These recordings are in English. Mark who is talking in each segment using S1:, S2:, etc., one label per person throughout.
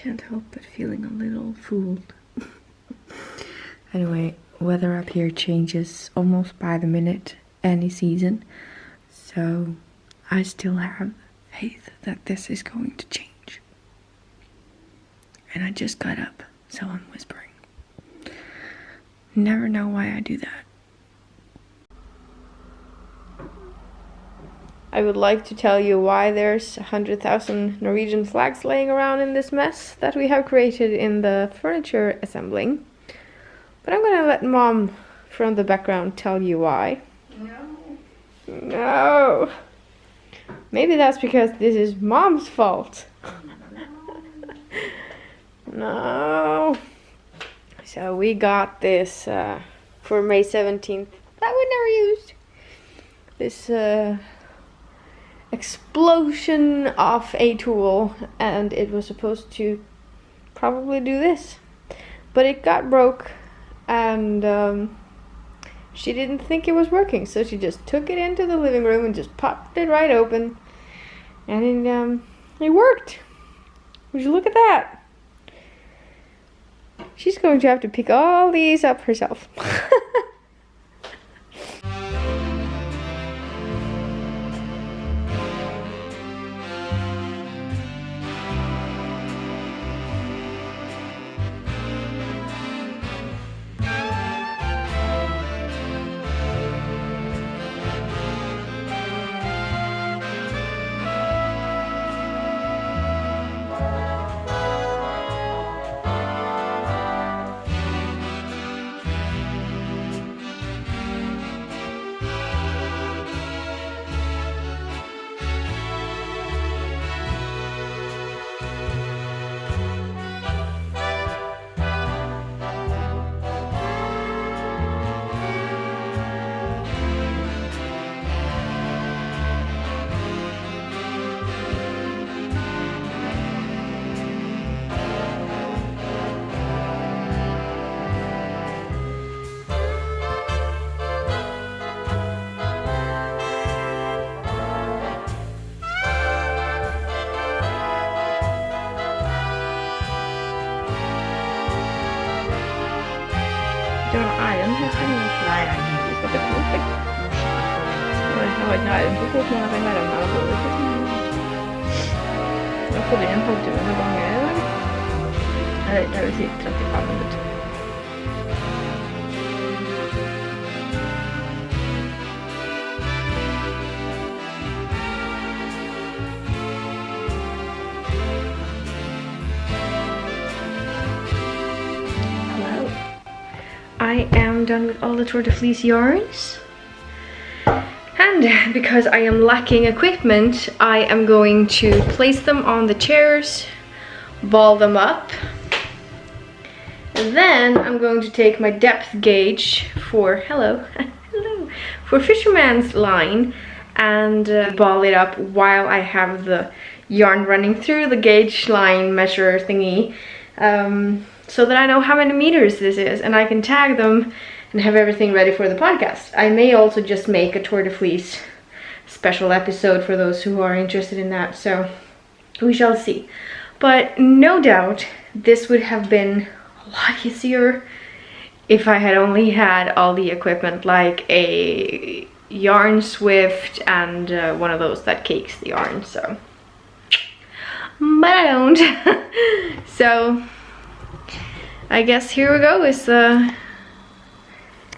S1: Can't help but feeling a little fooled. Anyway, weather up here changes almost by the minute any season, so I still have faith that this is going to change. And I just got up, so I'm whispering. Never know why I do that. I would like to tell you why there's 100,000 Norwegian flags laying around in this mess that we have created in the furniture assembling. But I'm gonna let Mom from the background tell you why. No. Maybe that's because this is Mom's fault. No. So we got this for May 17th that we never used. This explosion of a tool, and it was supposed to probably do this, but it got broke, and she didn't think it was working, so she just took it into the living room and just popped it right open, and it worked. Would you look at that? She's going to have to pick all these up herself. I am done with all the Tour de Fleece yarns, and because I am lacking equipment, I am going to place them on the chairs, ball them up, and then I'm going to take my depth gauge for hello for fisherman's line and ball it up while I have the yarn running through the gauge line measure thingy, so that I know how many meters this is and I can tag them and have everything ready for the podcast. I may also just make a Tour de Fleece special episode for those who are interested in that, so we shall see. But no doubt this would have been a lot easier if I had only had all the equipment, like a yarn swift and one of those that cakes the yarn, so. But I don't. So I guess here we go. Is no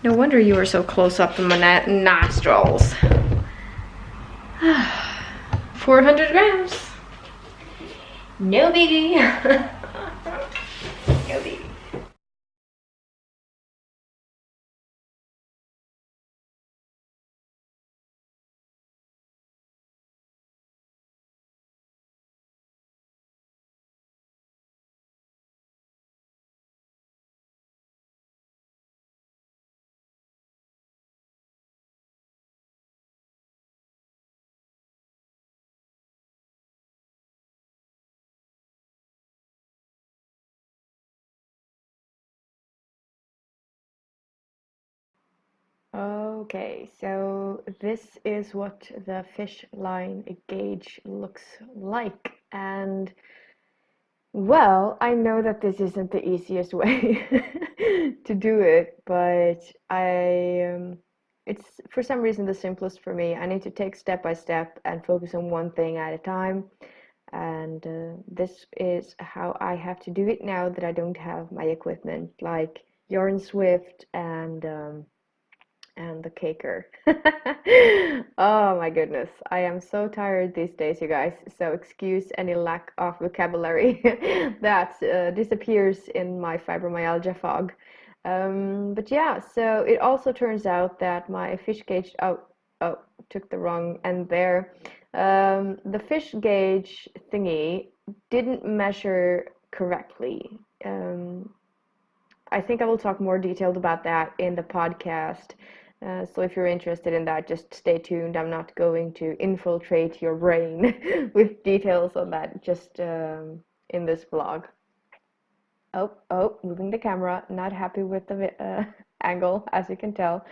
S1: wonder you were so close up in my nostrils. 400 grams. No biggie. No biggie. Okay, so this is what the fish line gauge looks like, and Well, I know that this isn't the easiest way to do it, but it's for some reason the simplest for me. I need to take step by step and focus on one thing at a time. And this is how I have to do it now that I don't have my equipment like Yarn Swift and the caker. Oh my goodness, I am so tired these days, you guys. So excuse any lack of vocabulary that disappears in my fibromyalgia fog. But yeah, so it also turns out that my fish gauge, oh, took the wrong end there. The fish gauge thingy didn't measure correctly. I think I will talk more detailed about that in the podcast. So if you're interested in that, just stay tuned. I'm not going to infiltrate your brain with details on that just in this vlog. Oh, moving the camera. Not happy with the angle, as you can tell.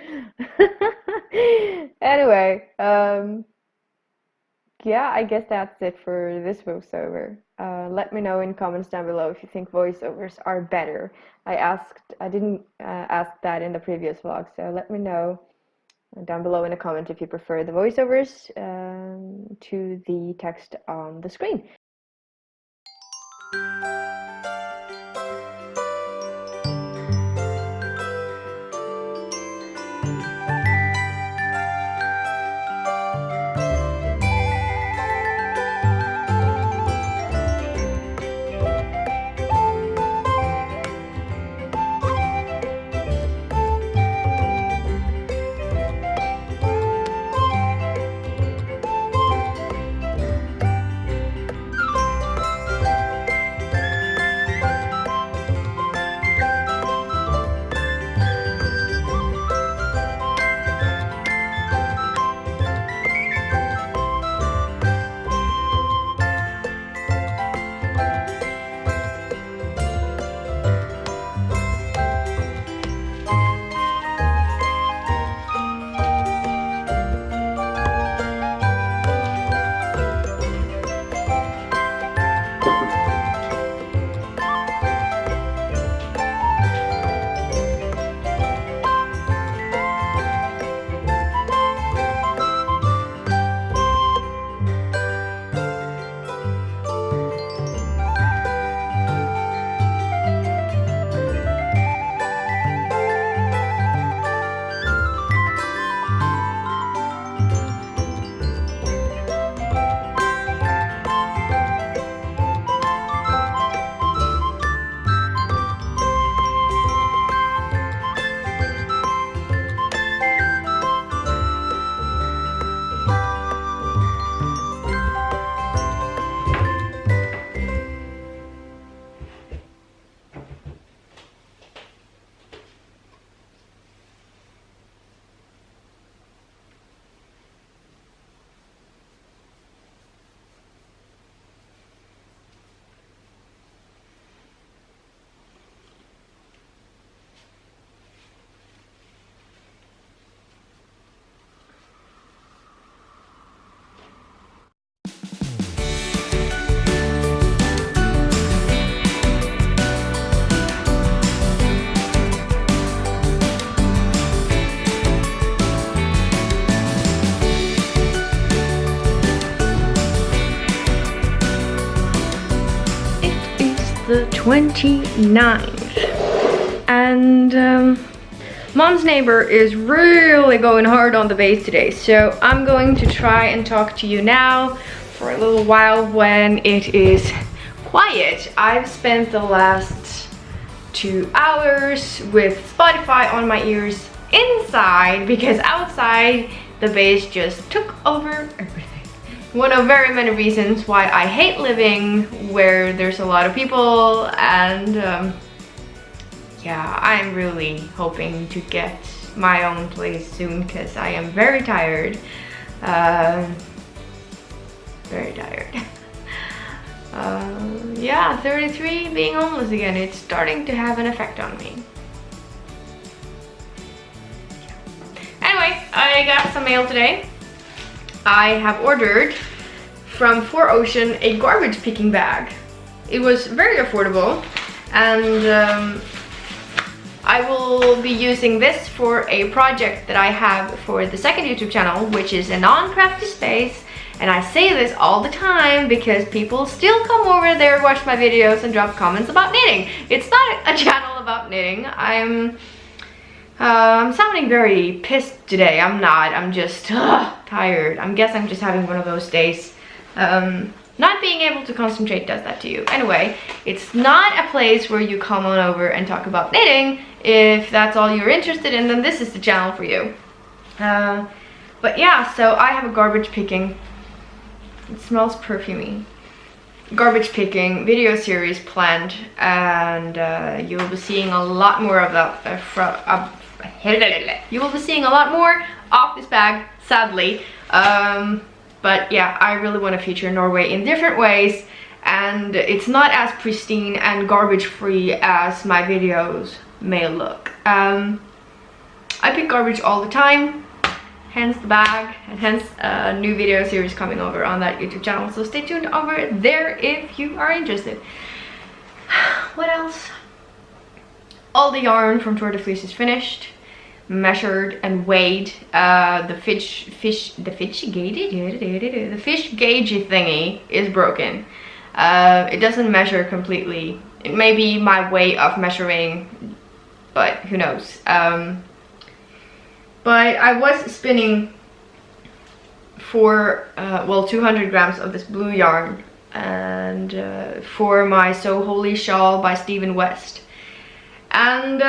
S1: Anyway, yeah, I guess that's it for this voiceover. Let me know in comments down below if you think voiceovers are better. I didn't ask that in the previous vlog, so let me know down below in a comment if you prefer the voiceovers to the text on the screen. The 29th, and Mom's neighbor is really going hard on the bass today, so I'm going to try and talk to you now for a little while when it is quiet. I've spent the last 2 hours with Spotify on my ears inside because outside the bass just took over everything. One of very many reasons why I hate living where there's a lot of people, and yeah, I'm really hoping to get my own place soon because I am very tired. Very tired. Yeah, 33, being homeless again, it's starting to have an effect on me. Anyway, I got some mail today. I have ordered from 4Ocean a garbage picking bag. it was very affordable, and I will be using this for a project that I have for the second YouTube channel, which is a non-crafty space. And I say this all the time because people still come over there, watch my videos, and drop comments about knitting. It's not a channel about knitting. I'm sounding very pissed today. I'm not. I'm just tired. I guess I'm just having one of those days. Not being able to concentrate does that to you. Anyway, it's not a place where you come on over and talk about knitting. If that's all you're interested in, then this is the channel for you. But yeah, so I have a garbage picking. It smells perfumey. Garbage picking video series planned, and you will be seeing a lot more of that. You will be seeing a lot more of this bag, sadly. But yeah, I really want to feature Norway in different ways, and it's not as pristine and garbage free as my videos may look. I pick garbage all the time, hence the bag, and hence a new video series coming over on that YouTube channel, so stay tuned over there if you are interested. What else? All the yarn from Tour de Fleece is finished, measured and weighed. The fish gauge thingy is broken. It doesn't measure completely. It may be my way of measuring, but who knows. But I was spinning for, well, 200 grams of this blue yarn, and for my So Holy shawl by Stephen West. And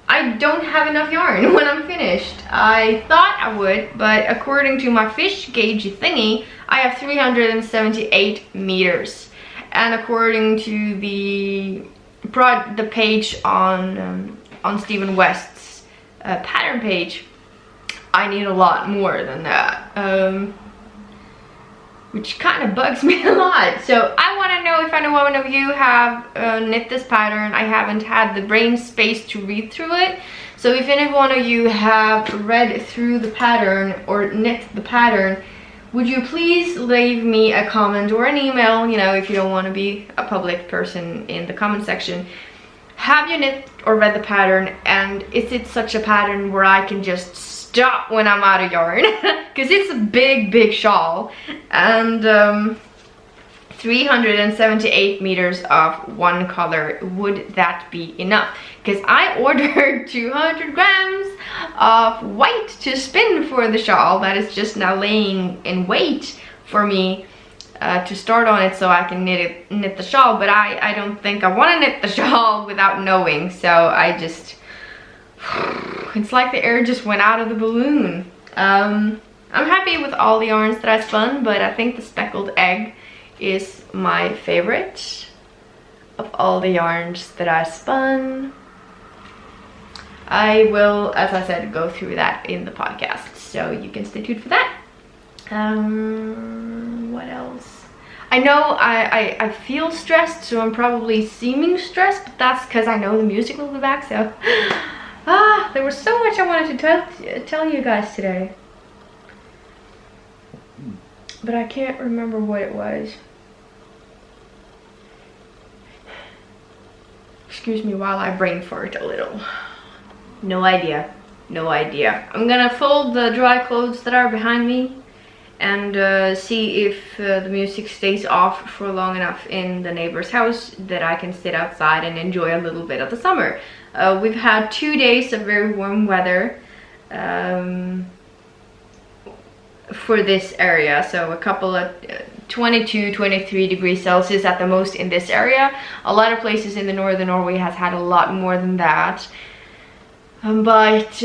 S1: I don't have enough yarn when I'm finished. I thought I would, but according to my fish gauge thingy, I have 378 meters. And according to the page on Stephen West's pattern page, I need a lot more than that, which kind of bugs me a lot. So I want to know if anyone of you have knit this pattern. I haven't had the brain space to read through it, so if any one of you have read through the pattern or knit the pattern, would you please leave me a comment or an email, you know, if you don't want to be a public person in the comment section. Have you knit or read the pattern, and is it such a pattern where I can just stop when I'm out of yarn? Because it's a big shawl, and 378 meters of one color. Would that be enough? Because I ordered 200 grams of white to spin for the shawl that is just now laying in wait for me to start on it, so I can knit the shawl. But I don't think I want to knit the shawl without knowing, so I just, it's like the air just went out of the balloon. I'm happy with all the yarns that I spun, but I think the speckled egg is my favorite of all the yarns that I spun. I will, as I said, go through that in the podcast, so you can stay tuned for that. What else? I know I feel stressed, so I'm probably seeming stressed, but that's because I know the music will be back. So there was so much I wanted to tell you guys today, but I can't remember what it was. Excuse me while I brain fart a little. No idea. I'm gonna fold the dry clothes that are behind me and see if the music stays off for long enough in the neighbor's house that I can sit outside and enjoy a little bit of the summer. We've had 2 days of very warm weather for this area, so a couple of 22-23 degrees Celsius at the most in this area. A lot of places in the northern Norway has had a lot more than that, but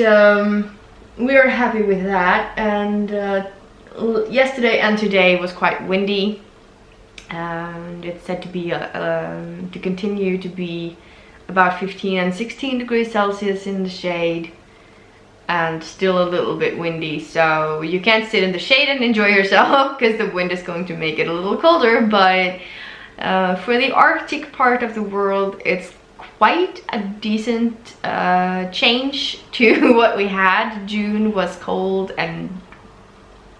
S1: we're happy with that. And yesterday and today was quite windy, and it's said to be to continue to be about 15 and 16 degrees Celsius in the shade, and still a little bit windy, so you can't sit in the shade and enjoy yourself because the wind is going to make it a little colder. But for the Arctic part of the world, it's quite a decent change to what we had. June was cold and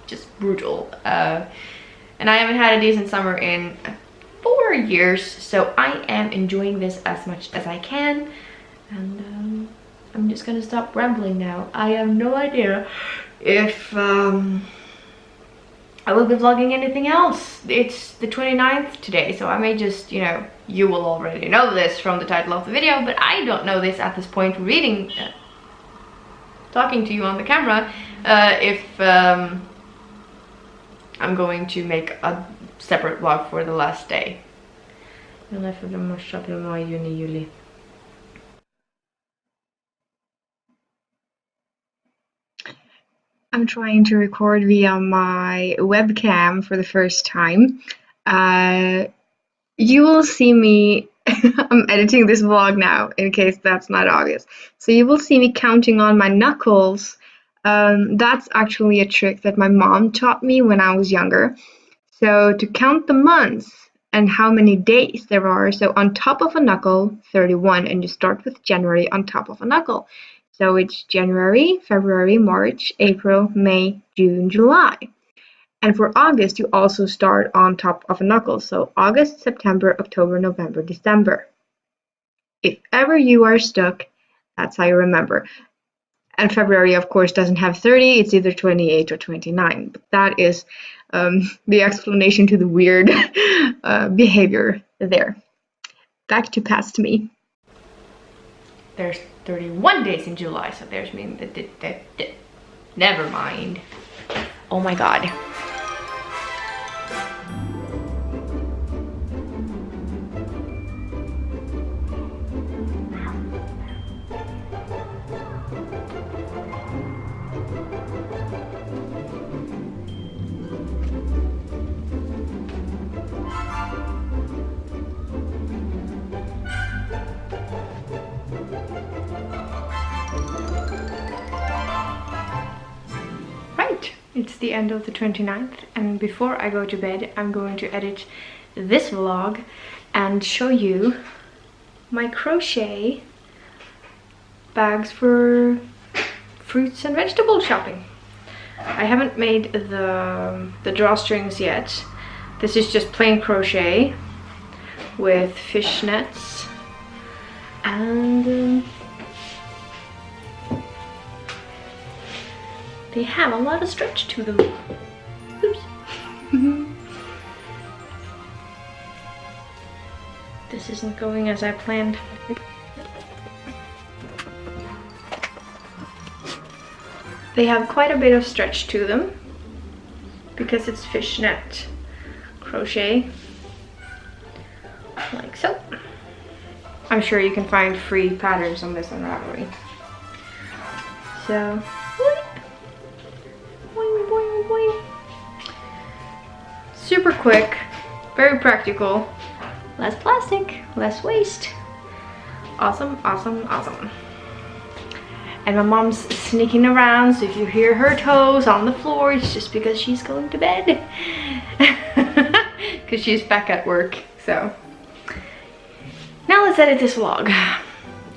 S1: just brutal, and I haven't had a decent summer in 4 years, so I am enjoying this as much as I can, and I'm just gonna stop rambling now. I have no idea if I will be vlogging anything else. It's the 29th today, so I may just, you know, you will already know this from the title of the video, but I don't know this at this point reading, talking to you on the camera, if I'm going to make a separate vlog for the last day. I'm trying to record via my webcam for the first time. You will see me, I'm editing this vlog now in case that's not obvious. So you will see me counting on my knuckles. That's actually a trick that my mom taught me when I was younger. So to count the months and how many days there are, so on top of a knuckle, 31, and you start with January on top of a knuckle. So it's January, February, March, April, May, June, July. And for August, you also start on top of a knuckle. So August, September, October, November, December. If ever you are stuck, that's how you remember. And February, of course, doesn't have 30. It's either 28 or 29. But that is the explanation to the weird behavior there. Back to past me. There's 31 days in July, so there's me. Never mind. Oh my god. It's the end of the 29th, and before I go to bed I'm going to edit this vlog and show you my crochet bags for fruits and vegetable shopping. I haven't made the drawstrings yet. This is just plain crochet with fishnets, and they have a lot of stretch to them. Oops. This isn't going as I planned. They have quite a bit of stretch to them because it's fishnet crochet, like so. I'm sure you can find free patterns on this on Ravelry. So super quick, very practical, less plastic, less waste. Awesome, awesome, awesome. And my mom's sneaking around, so if you hear her toes on the floor, it's just because she's going to bed. Because she's back at work, so. Now let's edit this vlog.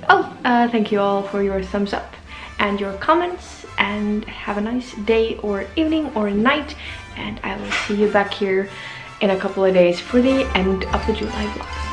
S1: Oh, thank you all for your thumbs up and your comments, and have a nice day or evening or night, and I will see you back here in a couple of days for the end of the July vlog.